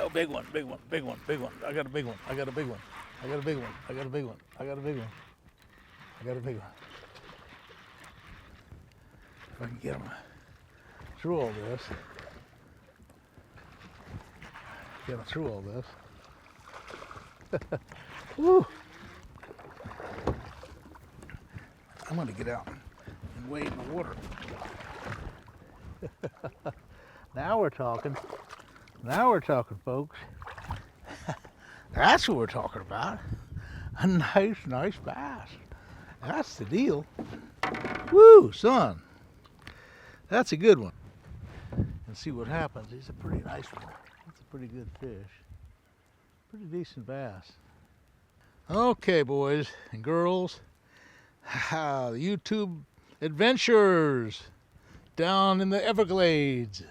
Oh, big one, big one, big one, big one. I got a big one. I got a big one. I got a big one. I got a big one. I got a big one. I got a big one. If I can get him through all this. Get him through all this. Woo! I'm gonna get out and wade in the water. Now we're talking. Now we're talking, folks. That's what we're talking about. A nice, nice bass. That's the deal. Woo, son. That's a good one. And see what happens. He's a pretty nice one. That's a pretty good fish. Pretty decent bass. Okay, boys and girls. The YouTube adventures down in the Everglades.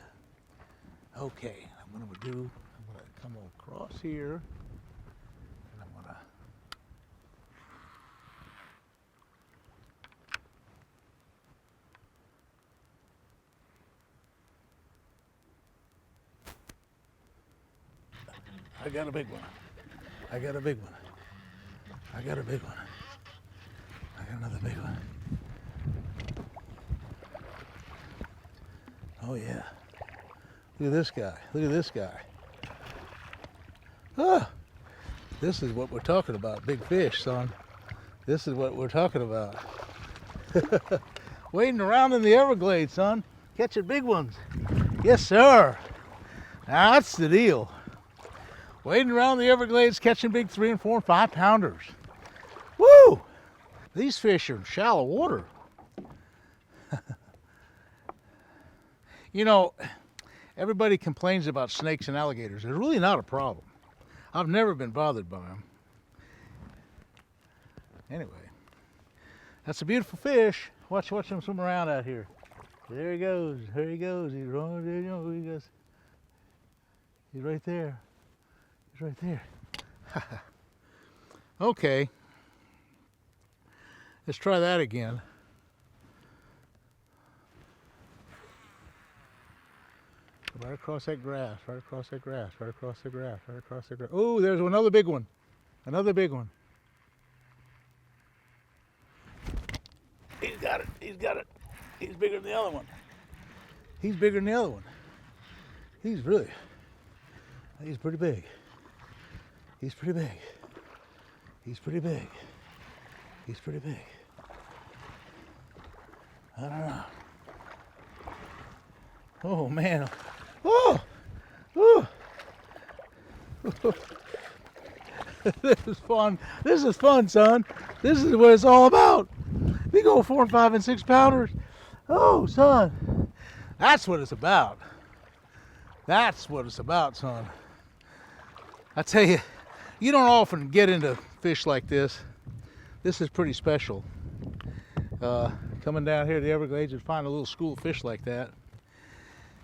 Okay, I'm gonna come across here, and I'm gonna I got a big one. I got a big one. I got a big one. I got another big one. Oh yeah. Look at this guy. Look at this guy. Ah, this is what we're talking about. Big fish, son. This is what we're talking about. Wading around in the Everglades, son. Catching big ones. Yes, sir. Now, that's the deal. Wading around the Everglades, catching big 3 and 4 and 5 pounders. Woo! These fish are in shallow water. You know, everybody complains about snakes and alligators. They're really not a problem. I've never been bothered by them. Anyway, that's a beautiful fish. Watch him swim around out here. There he goes. There he goes. He's running. There you go. He goes. He's right there. He's right there. Okay. Let's try that again. Right across that grass, right across that grass, right across the grass, right across the grass. Oh, there's another big one. Another big one. He's got it. He's got it. He's bigger than the other one. He's bigger than the other one. He's pretty big. He's pretty big. He's pretty big. He's pretty big. I don't know. Oh, man. Oh! Oh! This is fun. This is fun, son. This is what it's all about. We go 4 and 5 and 6 pounders. Oh, son. That's what it's about. That's what it's about, son. I tell you, you don't often get into fish like this. This is pretty special. Coming down here to the Everglades and find a little school of fish like that.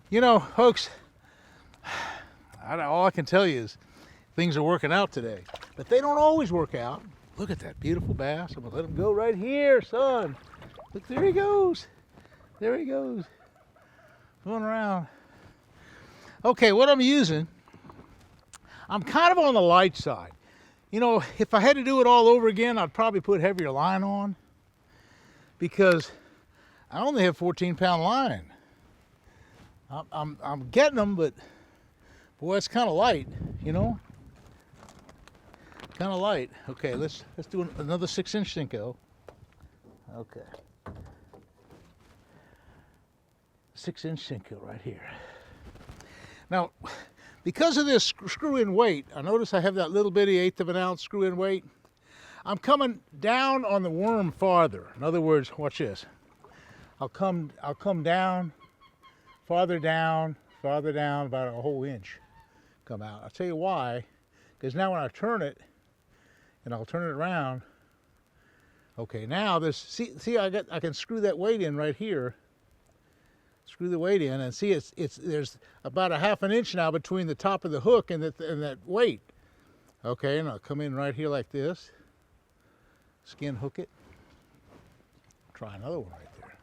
You know, folks, all I can tell you is things are working out today. But they don't always work out. Look at that beautiful bass. I'm going to let him go right here, son. Look, there he goes. There he goes. Going around. Okay, what I'm using, I'm kind of on the light side. You know, if I had to do it all over again, I'd probably put heavier line on because I only have 14-pound line. I'm getting them, but boy, it's kind of light, you know. Kind of light. Okay, let's do another 6-inch Senko. Okay, 6-inch Senko right here. Now, because of this screw-in weight, I notice I have that little bitty 1/8 of an ounce screw-in weight. I'm coming down on the worm farther. In other words, watch this. I'll come down. Farther down, about a whole inch come out. I'll tell you why, because now when I turn it, and I'll turn it around, okay, now this, see I can screw that weight in right here, screw the weight in, and see there's about a 1/2 inch now between the top of the hook and that weight. Okay, and I'll come in right here like this, skin hook it, try another one right there,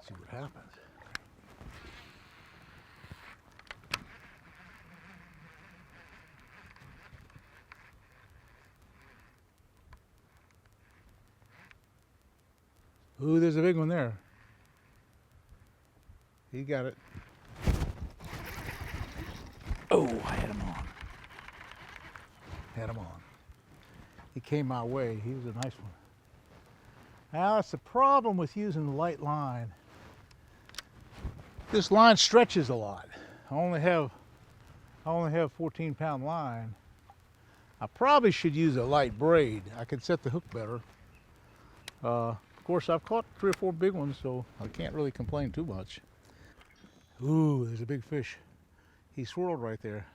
see what happens. Ooh, there's a big one there. He got it. Oh, I had him on. Had him on. He came my way. He was a nice one. Now, that's the problem with using the light line. This line stretches a lot. I only have 14-pound line. I probably should use a light braid. I could set the hook better. Of course, I've caught 3 or 4 big ones, so I can't really complain too much. Ooh, there's a big fish. He swirled right there.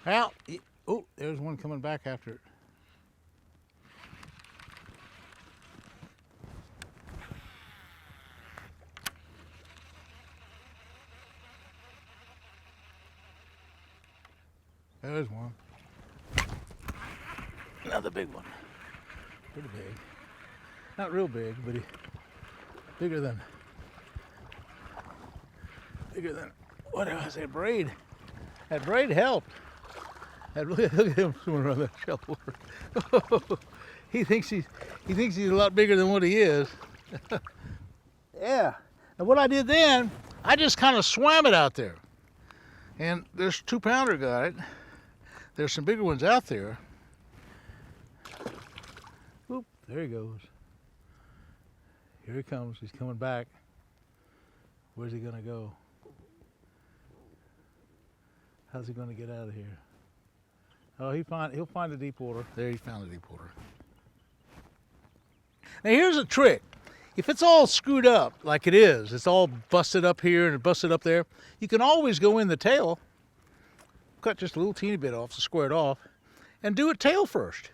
Well, oh, there's one coming back after it. There's one. Another big one. Pretty big. Not real big, but bigger than what did I say? Braid. That braid helped. Look at him swimming around that shallow water. He thinks he's a lot bigger than what he is. Yeah. And what I did then, I just kind of swam it out there. And this 2-pounder got it. There's some bigger ones out there. Oop, there he goes. Here he comes. He's coming back. Where's he gonna go? How's he gonna get out of here? Oh, he'll find the deep water. There, he found the deep water. Now here's a trick. If it's all screwed up like it is, it's all busted up here and busted up there, you can always go in the tail, cut just a little teeny bit off to square it off, and do it tail first.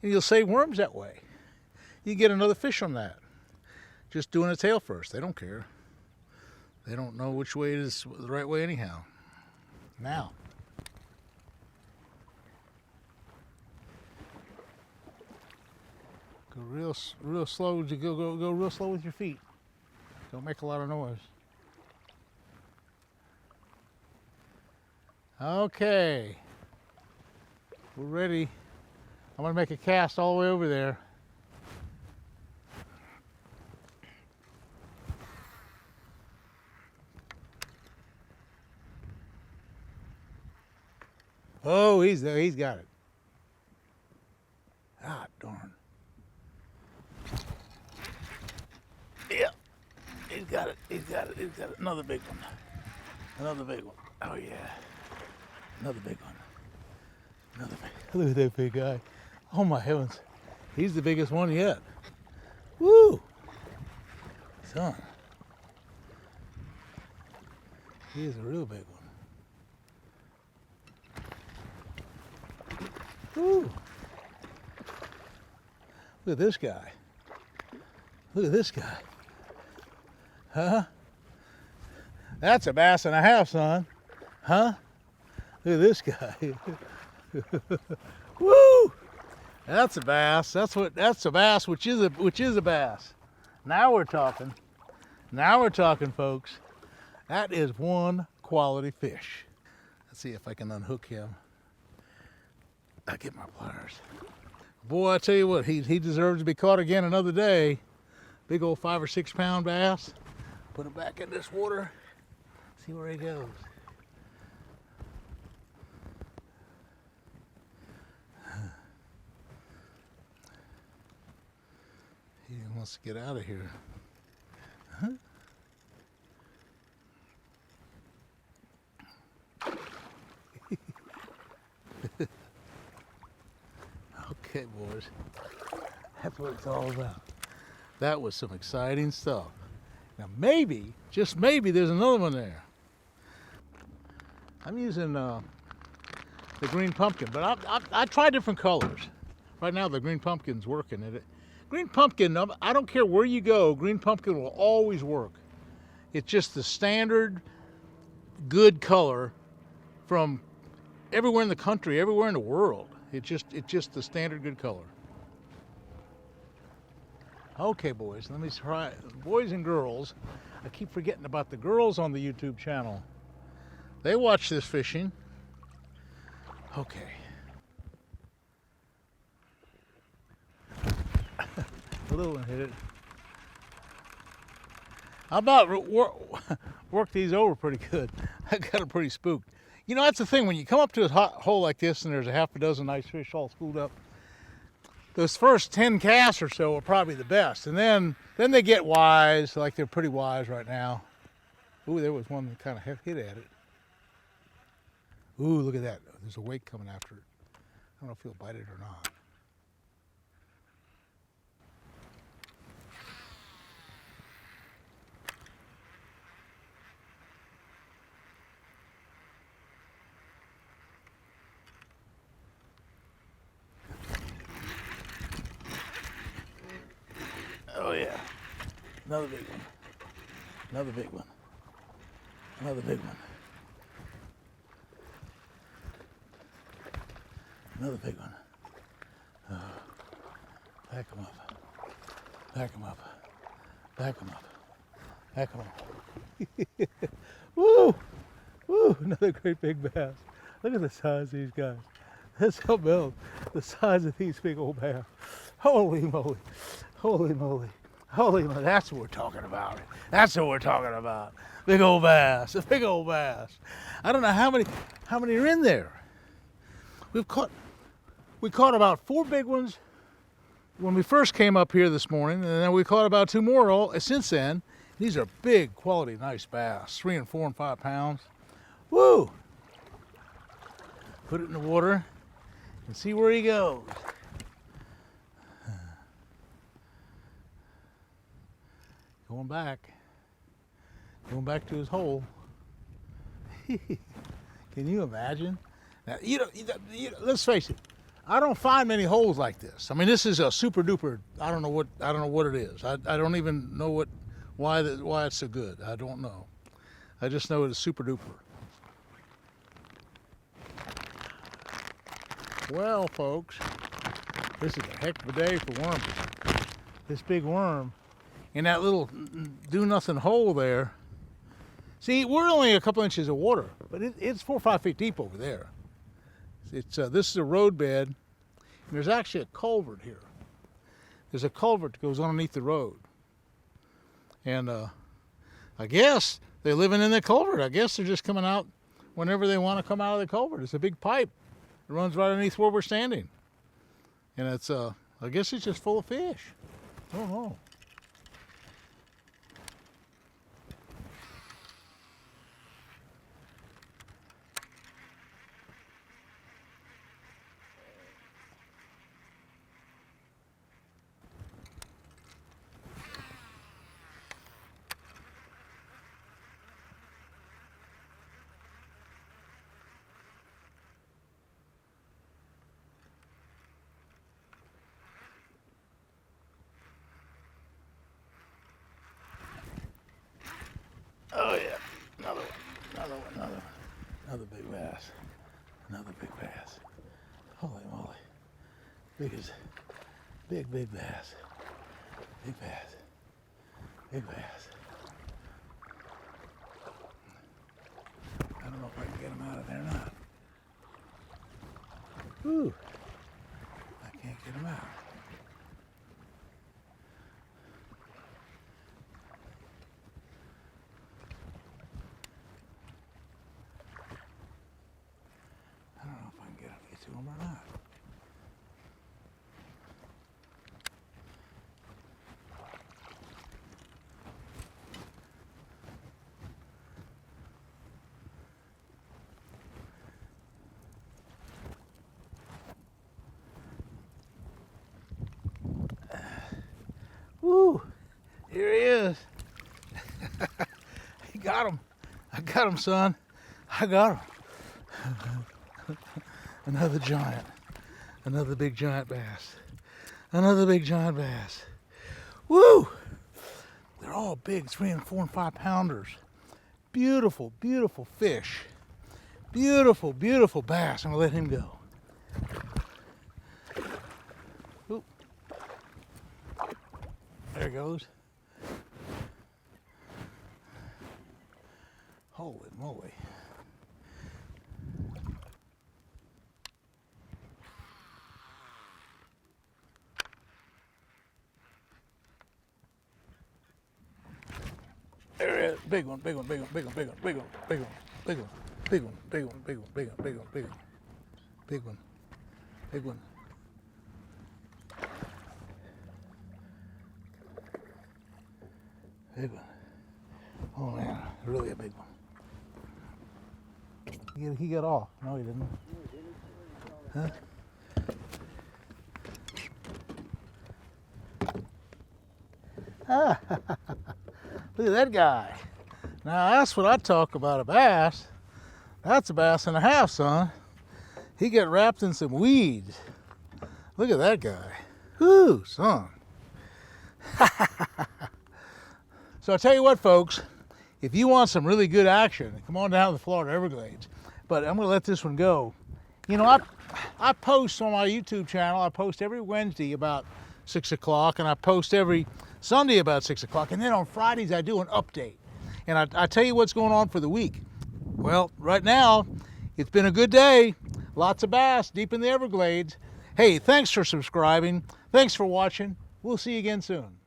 And you'll save worms that way. You get another fish on that. Just doing a tail first. They don't care. They don't know which way is the right way anyhow. Now, go real slow. Go real slow with your feet. Don't make a lot of noise. Okay, we're ready. I'm gonna make a cast all the way over there. Oh, he's there. He's got it. Ah, darn. Yeah, he's got it. He's got it. He's got it. Another big one. Another big one. Oh yeah. Another big one. Another big. Look at that big guy. Oh my heavens. He's the biggest one yet. Woo! Son. He is a real big one. Woo! Look at this guy. Look at this guy. Huh? That's a bass and a half, son. Huh? Look at this guy. Woo! That's a bass. That's a bass, which is a bass. Now we're talking. Now we're talking, folks. That is one quality fish. Let's see if I can unhook him. I'll get my pliers. Boy, I tell you what, he deserves to be caught again another day. Big old 5 or 6 pound bass. Put him back in this water. See where he goes. He wants to get out of here. Huh? Okay, boys. That's what it's all about. That was some exciting stuff. Now maybe, just maybe, there's another one there. I'm using the green pumpkin, but I try different colors. Right now the green pumpkin's working. Green pumpkin, I don't care where you go, green pumpkin will always work. It's just the standard good color from everywhere in the country, everywhere in the world. It's just the standard good color. Okay, boys, let me try. Boys and girls, I keep forgetting about the girls on the YouTube channel. They watch this fishing. Okay. The little one hit it. I about work these over pretty good. I got it pretty spooked. You know, that's the thing. When you come up to a hole like this and there's a half a dozen nice fish all schooled up, those first 10 casts or so are probably the best. And then they get wise, like they're pretty wise right now. Ooh, there was one that kind of hit at it. Ooh, look at that. There's a wake coming after it. I don't know if he'll bite it or not. Oh yeah, another big one, another big one, another big one, another big one. Oh, back him up, back him up, back him up, back him up. Woo, woo, another great big bass. Look at the size of these guys. That's how else, the size of these big old bass. Holy moly. Holy moly. Holy moly. That's what we're talking about. That's what we're talking about. Big old bass. A big old bass. I don't know how many are in there. We caught about 4 big ones when we first came up here this morning, and then we caught about 2 more since then. These are big, quality, nice bass. 3 and 4 and 5 pounds. Woo! Put it in the water and see where he goes. Going back to his hole. Can you imagine? Now, let's face it. I don't find many holes like this. I mean, this is a super duper. I don't know what it is. I don't even know why it's so good. I don't know. I just know it's super duper. Well, folks, this is a heck of a day for worms. This big worm in that little do-nothing hole there. See, we're only a couple inches of water, but it's 4 or 5 feet deep over there. This is a roadbed, and there's actually a culvert here. There's a culvert that goes underneath the road. And I guess they're living in the culvert. I guess they're just coming out whenever they want to come out of the culvert. It's a big pipe. It runs right underneath where we're standing. And it's, I guess it's just full of fish. I don't know. Oh yeah, another one, another big bass, another big bass. Holy moly, big bass, big bass, big bass, big bass. I don't know if I can get him out of there or not. Ooh, I can't get him out. To him or not. Woo! Here he is. He got him. I got him, son. I got him. Another giant. Another big giant bass. Another big giant bass. Woo! They're all big 3 and 4 and 5 pounders. Beautiful, beautiful fish. Beautiful, beautiful bass. I'm gonna let him go. Oop. There he goes. Holy moly. There it is. Big one, big one, big one, big one, big one, big one, big one, big one, big one, big one, big one, big one, big one, big one, big one, big one. Big one. Oh man, really a big one. He got off. No, he didn't. Huh? Ah, look at that guy. Now that's what I talk about a bass. That's a bass and a half, son. He got wrapped in some weeds. Look at that guy. Whoo, son. So I tell you what, folks, if you want some really good action, come on down to the Florida Everglades. But I'm gonna let this one go. You know, I post on my YouTube channel, I post every Wednesday about 6 o'clock, and I post every Sunday about 6 o'clock, and then on Fridays I do an update. And I tell you what's going on for the week. Well, right now, it's been a good day. Lots of bass deep in the Everglades. Hey, thanks for subscribing. Thanks for watching. We'll see you again soon.